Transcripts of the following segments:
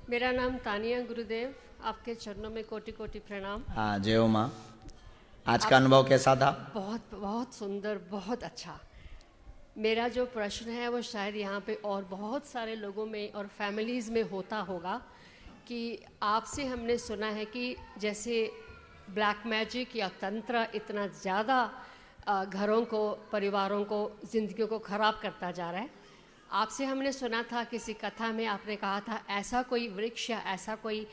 मेरा नाम तानिया गुरुदेव, आपके चरणों में कोटि कोटि प्रणाम। हाँ, जय हो माँ। आज का अनुभव कैसा था? बहुत बहुत सुंदर, बहुत अच्छा। मेरा जो प्रश्न है वो शायद यहाँ पे और बहुत सारे लोगों में और फैमिलीज़ में होता होगा कि आपसे हमने सुना है कि जैसे ब्लैक मैजिक या तंत्र इतना ज़्यादा घरों को, परिवारों को, ज़िंदगियों को ख़राब करता जा रहा है। आपसे हमने सुना था किसी कथा में, आपने कहा था ऐसा कोई वृक्ष या ऐसा कोई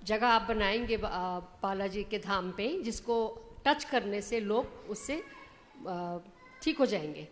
जगह आप बनाएंगे बालाजी के धाम पे जिसको टच करने से लोग उससे ठीक हो जाएंगे।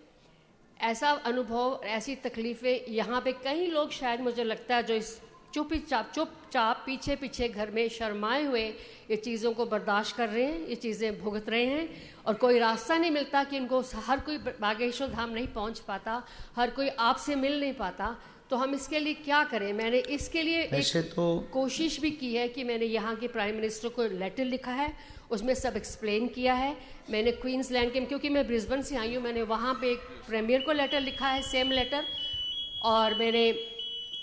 ऐसा अनुभव, ऐसी तकलीफ़ें यहाँ पे कई लोग शायद मुझे लगता है जो इस चुपचाप पीछे पीछे घर में शर्माए हुए ये चीज़ों को बर्दाश्त कर रहे हैं, ये चीज़ें भुगत रहे हैं और कोई रास्ता नहीं मिलता कि इनको, हर कोई बागेश्वर धाम नहीं पहुँच पाता, हर कोई आपसे मिल नहीं पाता। तो हम इसके लिए क्या करें? मैंने इसके लिए एक कोशिश भी की है कि मैंने यहाँ के प्राइम मिनिस्टर को लेटर लिखा है, उसमें सब एक्सप्लेन किया है। मैंने क्वींसलैंड के, क्योंकि मैं ब्रिस्बेन से आई हूँ, मैंने वहाँ पे एक प्रीमियर को लेटर लिखा है, सेम लेटर, और मैंने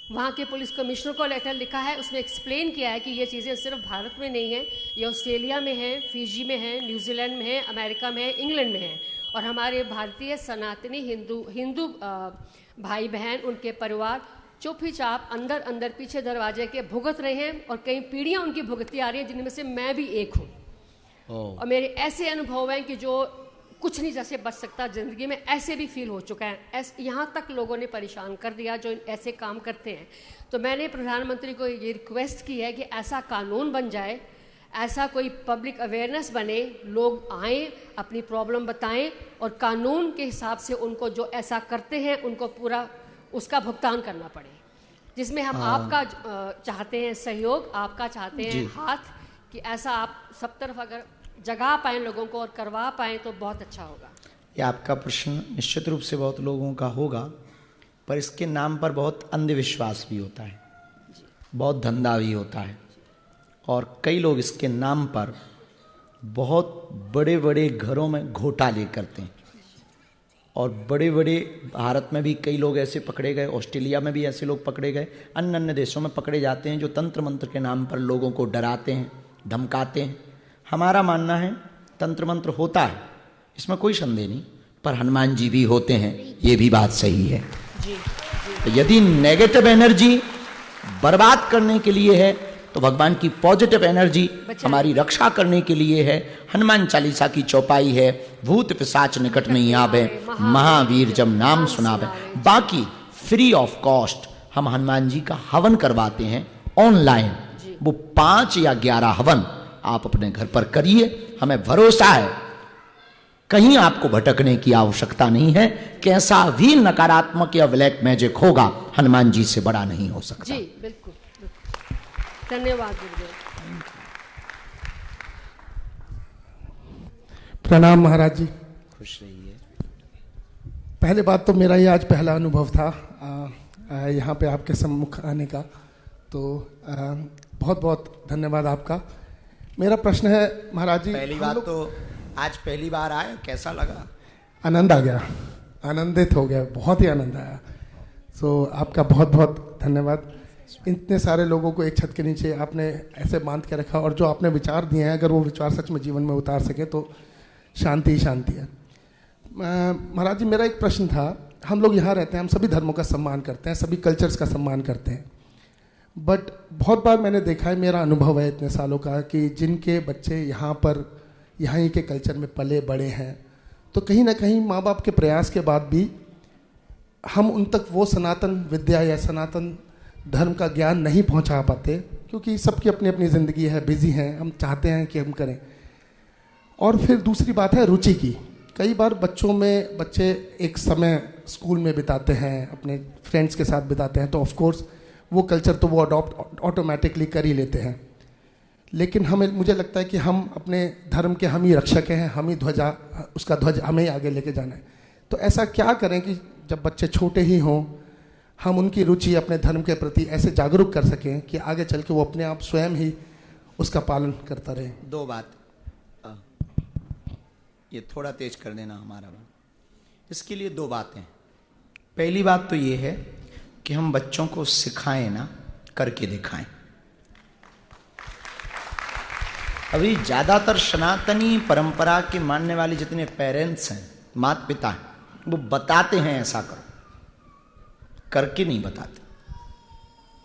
वहाँ के पुलिस कमिश्नर को लेटर लिखा है। उसमें एक्सप्लेन किया है कि ये चीज़ें सिर्फ भारत में नहीं हैं, ये ऑस्ट्रेलिया में है, फिजी में है, न्यूजीलैंड में है, अमेरिका में है, इंग्लैंड में है। और हमारे भारतीय सनातनी हिंदू भाई बहन, उनके परिवार चुपचाप अंदर पीछे दरवाजे के भुगत रहे हैं और कई पीढ़ियाँ उनकी भुगती आ रही हैं, जिनमें से मैं भी एक हूँ। और मेरे ऐसे अनुभव हैं कि जो कुछ नहीं जैसे बच सकता ज़िंदगी में, ऐसे भी फील हो चुका है। यहाँ तक लोगों ने परेशान कर दिया जो ऐसे काम करते हैं। तो मैंने प्रधानमंत्री को ये रिक्वेस्ट की है कि ऐसा कानून बन जाए, ऐसा कोई पब्लिक अवेयरनेस बने, लोग आएँ, अपनी प्रॉब्लम बताएं और कानून के हिसाब से उनको जो ऐसा करते हैं उनको पूरा उसका भुगतान करना पड़े, जिसमें हम आपका चाहते हैं सहयोग, आपका चाहते हैं हाथ, कि ऐसा आप सब तरफ अगर जगा पाएं लोगों को और करवा पाएं तो बहुत अच्छा होगा। ये आपका प्रश्न निश्चित रूप से बहुत लोगों का होगा, पर इसके नाम पर बहुत अंधविश्वास भी होता है, बहुत धंधा भी होता है, और कई लोग इसके नाम पर बहुत बड़े बड़े घरों में घोटाले करते हैं। और बड़े बड़े भारत में भी कई लोग ऐसे पकड़े गए, ऑस्ट्रेलिया में भी ऐसे लोग पकड़े गए, अन्य अन्य देशों में पकड़े जाते हैं जो तंत्र मंत्र के नाम पर लोगों को डराते हैं, धमकाते हैं। हमारा मानना है तंत्र मंत्र होता है, इसमें कोई संदेह नहीं, पर हनुमान जी भी होते हैं, ये भी बात सही है। तो यदि नेगेटिव एनर्जी बर्बाद करने के लिए है तो भगवान की पॉजिटिव एनर्जी हमारी रक्षा करने के लिए है। हनुमान चालीसा की चौपाई है, भूत पिशाच निकट नहीं आवे, महावीर जब नाम सुनावे। बाकी फ्री ऑफ कॉस्ट हम हनुमान जी का हवन करवाते हैं ऑनलाइन, वो 5 या 11 हवन आप अपने घर पर करिए। हमें भरोसा है कहीं आपको भटकने की आवश्यकता नहीं है। कैसा भी नकारात्मक या ब्लैक मैजिक होगा, हनुमान जी से बड़ा नहीं हो सकता। जी बिल्कुल, धन्यवाद गुरुदेव। प्रणाम महाराज जी, खुश रहिए। पहले बात तो मेरा ये आज पहला अनुभव था यहाँ पे आपके सम्मुख आने का, तो बहुत बहुत धन्यवाद आपका। मेरा प्रश्न है महाराज जी, पहली बात तो आज पहली बार आए, कैसा लगा? आनंद आ गया, आनंदित हो गया, बहुत ही आनंद आया। सो आपका बहुत बहुत धन्यवाद। इतने सारे लोगों को एक छत के नीचे आपने ऐसे बांध के रखा, और जो आपने विचार दिए हैं, अगर वो विचार सच में जीवन में उतार सके तो शांति ही शांति है। महाराज जी, मेरा एक प्रश्न था। हम लोग यहाँ रहते हैं, हम सभी धर्मों का सम्मान करते हैं, सभी कल्चर्स का सम्मान करते हैं, बट बहुत बार मैंने देखा है, मेरा अनुभव है इतने सालों का, कि जिनके बच्चे यहाँ पर यहाँ के कल्चर में पले बड़े हैं, तो कहीं ना कहीं माँ बाप के प्रयास के बाद भी हम उन तक वो सनातन विद्या या सनातन धर्म का ज्ञान नहीं पहुँचा पाते, क्योंकि सबकी अपनी अपनी ज़िंदगी है, बिजी हैं, हम चाहते हैं कि हम करें। और फिर दूसरी बात है रुचि की। कई बार बच्चे एक समय स्कूल में बिताते हैं, अपने फ्रेंड्स के साथ बिताते हैं, तो ऑफ कोर्स वो कल्चर तो वो अडॉप्ट ऑटोमेटिकली कर ही लेते हैं। लेकिन मुझे लगता है कि हम अपने धर्म के हम ही रक्षक हैं, हम ही उसका ध्वज हमें ही आगे लेके जाना है। तो ऐसा क्या करें कि जब बच्चे छोटे ही हों, हम उनकी रुचि अपने धर्म के प्रति ऐसे जागरूक कर सकें कि आगे चल के वो अपने आप स्वयं ही उसका पालन करता रहे। दो बात, ये थोड़ा तेज कर देना हमारा बात। इसके लिए दो बातें। पहली बात तो ये है कि हम बच्चों को सिखाएं ना करके दिखाएं। अभी ज्यादातर सनातनी परंपरा के मानने वाले जितने पेरेंट्स हैं, माता पिता हैं, वो बताते हैं ऐसा करो, करके नहीं बताते।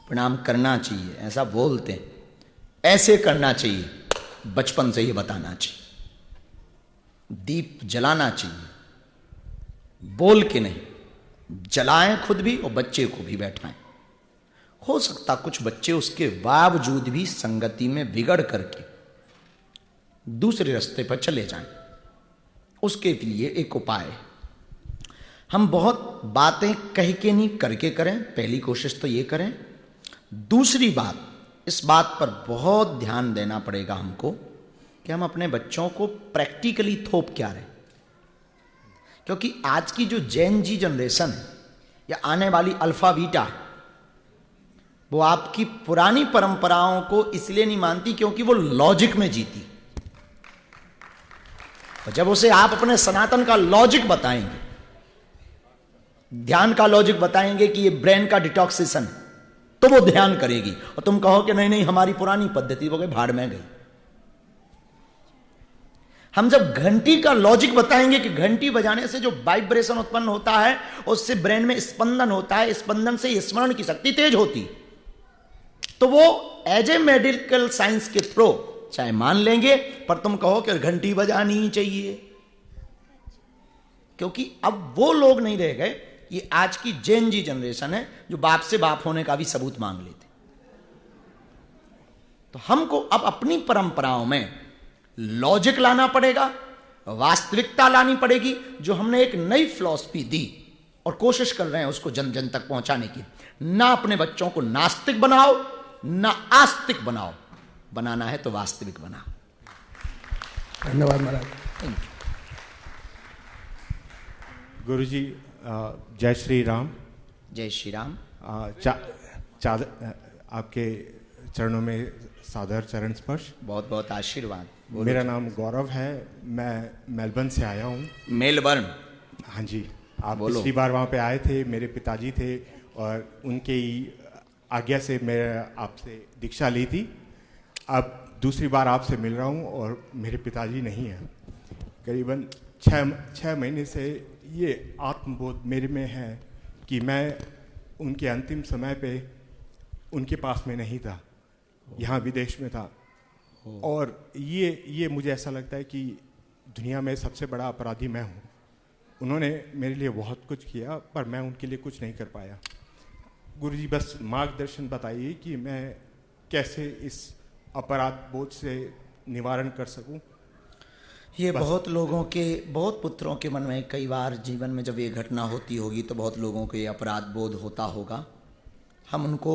प्रणाम करना चाहिए ऐसा बोलते हैं, ऐसे करना चाहिए, बचपन से ही बताना चाहिए। दीप जलाना चाहिए, बोल के नहीं, जलाएं खुद भी और बच्चे को भी बैठाएं। हो सकता कुछ बच्चे उसके बावजूद भी संगति में बिगड़ करके दूसरे रास्ते पर चले जाएं। उसके लिए एक उपाय है, हम बहुत बातें कह के नहीं करके करें। पहली कोशिश तो ये करें। दूसरी बात, इस बात पर बहुत ध्यान देना पड़ेगा हमको कि हम अपने बच्चों को प्रैक्टिकली थोप क्या रहे। क्योंकि आज की जो जेन जी जनरेशन है या आने वाली अल्फा बीटा है, वो आपकी पुरानी परंपराओं को इसलिए नहीं मानती क्योंकि वो लॉजिक में जीती। और जब उसे आप अपने सनातन का लॉजिक बताएंगे, ध्यान का लॉजिक बताएंगे कि ये ब्रेन का डिटॉक्सिशन, तो वो ध्यान करेगी। और तुम कहो कि नहीं नहीं हमारी पुरानी पद्धति, वो गई भाड़ में गई। हम जब घंटी का लॉजिक बताएंगे कि घंटी बजाने से जो वाइब्रेशन उत्पन्न होता है उससे ब्रेन में स्पंदन होता है, स्पंदन से स्मरण की शक्ति तेज होती, तो वो एज ए मेडिकल साइंस के थ्रू चाहे मान लेंगे। पर तुम कहो कि घंटी बजानी ही चाहिए, क्योंकि अब वो लोग नहीं रह गए। ये आज की जेन जी जनरेशन है जो बाप से बाप होने का भी सबूत मांग लेते। तो हमको अब अपनी परंपराओं में लॉजिक लाना पड़ेगा, वास्तविकता लानी पड़ेगी। जो हमने एक नई फिलॉसफी दी और कोशिश कर रहे हैं उसको जन जन तक पहुंचाने की। ना अपने बच्चों को नास्तिक बनाओ, ना आस्तिक बनाओ, बनाना है तो वास्तविक बनाओ। धन्यवाद महाराज। Thank you. गुरुजी जय श्री राम। जय श्री राम। आपके चरणों में सादर चरण स्पर्श। बहुत बहुत आशीर्वाद। मेरा नाम गौरव है, मैं मेलबर्न से आया हूँ। मेलबर्न? हाँ जी। आप पिछली बार वहाँ पे आए थे, मेरे पिताजी थे और उनके ही आज्ञा से मैं आपसे दीक्षा ली थी। अब दूसरी बार आपसे मिल रहा हूँ और मेरे पिताजी नहीं हैं। करीबन 6 महीने से ये आत्मबोध मेरे में है कि मैं उनके अंतिम समय पे उनके पास में नहीं था, यहाँ विदेश में था। और ये मुझे ऐसा लगता है कि दुनिया में सबसे बड़ा अपराधी मैं हूँ। उन्होंने मेरे लिए बहुत कुछ किया पर मैं उनके लिए कुछ नहीं कर पाया। गुरुजी बस मार्गदर्शन बताइए कि मैं कैसे इस अपराध बोझ से निवारण कर सकूं। ये बहुत लोगों के, बहुत पुत्रों के मन में कई बार जीवन में जब ये घटना होती होगी तो बहुत लोगों को ये अपराध बोध होता होगा। हम उनको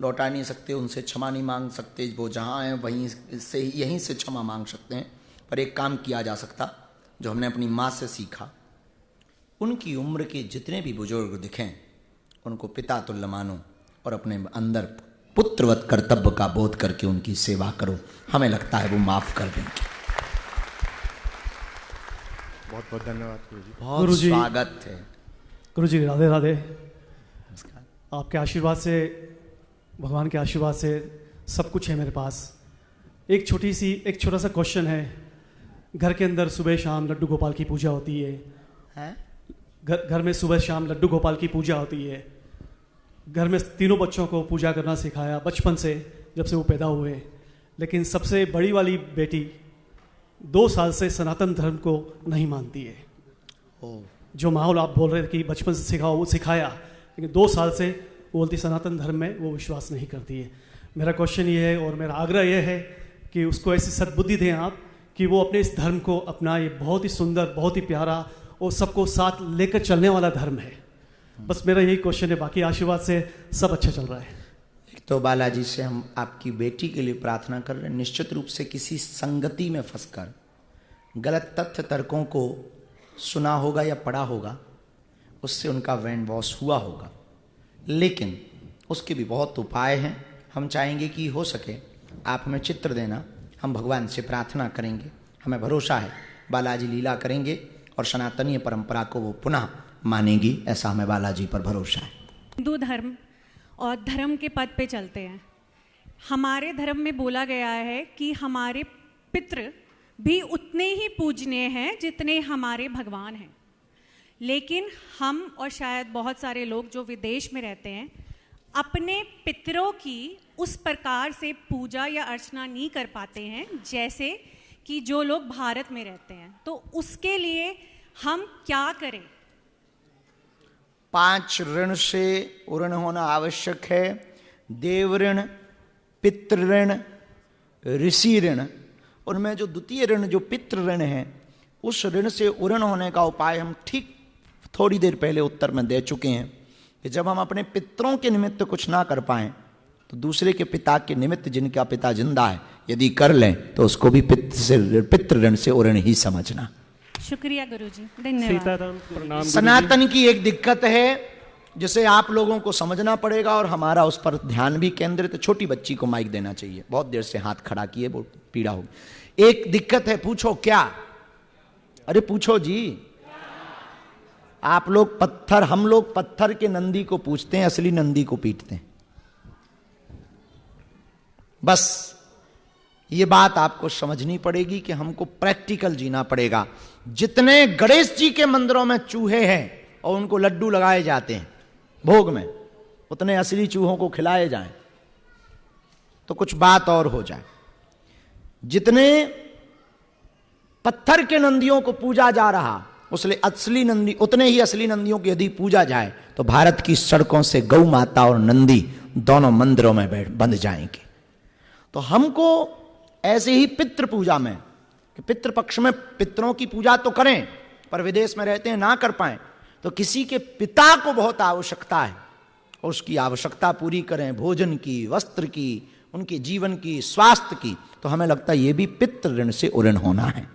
लौटा नहीं सकते, उनसे क्षमा नहीं मांग सकते। वो जहाँ हैं वहीं से, यहीं से क्षमा मांग सकते हैं। पर एक काम किया जा सकता जो हमने अपनी माँ से सीखा। उनकी उम्र के जितने भी बुजुर्ग दिखें उनको पिता तुल्य मानो और अपने अंदर पुत्रवत कर्तव्य का बोध करके उनकी सेवा करो। हमें लगता है वो माफ कर देंगे। बहुत बहुत धन्यवाद गुरुजी। बहुत स्वागत है गुरुजी। राधे राधे। आपके आशीर्वाद से, भगवान के आशीर्वाद से सब कुछ है मेरे पास। एक छोटा सा क्वेश्चन है। घर के अंदर सुबह शाम लड्डू गोपाल की पूजा होती है। घर में सुबह शाम लड्डू गोपाल की पूजा होती है। घर में तीनों बच्चों को पूजा करना सिखाया बचपन से, जब से वो पैदा हुए। लेकिन सबसे बड़ी वाली बेटी 2 साल से सनातन धर्म को नहीं मानती है। जो माहौल आप बोल रहे थे कि बचपन से सिखाओ, वो सिखाया, लेकिन 2 साल से वो बोलती सनातन धर्म में वो विश्वास नहीं करती है। मेरा क्वेश्चन ये है और मेरा आग्रह ये है कि उसको ऐसी सद्बुद्धि दें आप कि वो अपने इस धर्म को अपना, ये बहुत ही सुंदर, बहुत ही प्यारा और सबको साथ लेकर चलने वाला धर्म है। बस मेरा यही क्वेश्चन है। बाकी आशीर्वाद से सब अच्छा चल रहा है। एक तो बालाजी से हम आपकी बेटी के लिए प्रार्थना कर रहे हैं। निश्चित रूप से किसी संगति में फंसकर गलत तथ्य तर्कों को सुना होगा या पढ़ा होगा, उससे उनका ब्रेन वॉश हुआ होगा। लेकिन उसके भी बहुत उपाय हैं। हम चाहेंगे कि हो सके आप हमें चित्र देना, हम भगवान से प्रार्थना करेंगे। हमें भरोसा है बालाजी लीला करेंगे और सनातनीय परंपरा को वो पुनः मानेगी, ऐसा हमें बालाजी पर भरोसा है। हिंदू धर्म और धर्म के पद पे चलते हैं। हमारे धर्म में बोला गया है कि हमारे पितृ भी उतने ही पूजनीय हैं जितने हमारे भगवान हैं, लेकिन हम और शायद बहुत सारे लोग जो विदेश में रहते हैं अपने पितरों की उस प्रकार से पूजा या अर्चना नहीं कर पाते हैं जैसे कि जो लोग भारत में रहते हैं। तो उसके लिए हम क्या करें? 5 ऋण से ऋण होना आवश्यक है। देव ऋण, पितृ ऋण, ऋषि ऋण। उनमें जो द्वितीय ऋण जो पितृ ऋण है, उस ऋण से ऋण होने का उपाय हम ठीक थोड़ी देर पहले उत्तर में दे चुके हैं कि जब हम अपने पितरों के निमित्त कुछ ना कर पाएं तो दूसरे के पिता के निमित्त जिनका पिता जिंदा है यदि कर लें तो उसको भी पितृ ऋण से ऋण ही समझना। शुक्रिया गुरुजी, धन्यवाद। सनातन की एक दिक्कत है जिसे आप लोगों को समझना पड़ेगा और हमारा उस पर ध्यान भी केंद्रित। छोटी बच्ची को माइक देना चाहिए, बहुत देर से हाथ खड़ा किए, वो पीड़ा होगी। एक दिक्कत है, पूछो क्या? अरे पूछो जी। आप लोग पत्थर, हम लोग पत्थर के नंदी को पूछते हैं, असली नंदी को पीटते हैं। बस ये बात आपको समझनी पड़ेगी कि हमको प्रैक्टिकल जीना पड़ेगा। जितने गणेश जी के मंदिरों में चूहे हैं और उनको लड्डू लगाए जाते हैं भोग में, उतने असली चूहों को खिलाए जाएं तो कुछ बात और हो जाए। जितने पत्थर के नंदियों को पूजा जा रहा उसलिए असली नंदी, उतने ही असली नंदियों की यदि पूजा जाए तो भारत की सड़कों से गौ माता और नंदी दोनों मंदिरों में बंध जाएंगे। तो हमको ऐसे ही पितृ पूजा में, कि पितृ पक्ष में पितरों की पूजा तो करें, पर विदेश में रहते हैं ना कर पाए तो किसी के पिता को बहुत आवश्यकता है और उसकी आवश्यकता पूरी करें, भोजन की, वस्त्र की, उनके जीवन की, स्वास्थ्य की। तो हमें लगता है ये भी पितृ ऋण से ऋण होना है।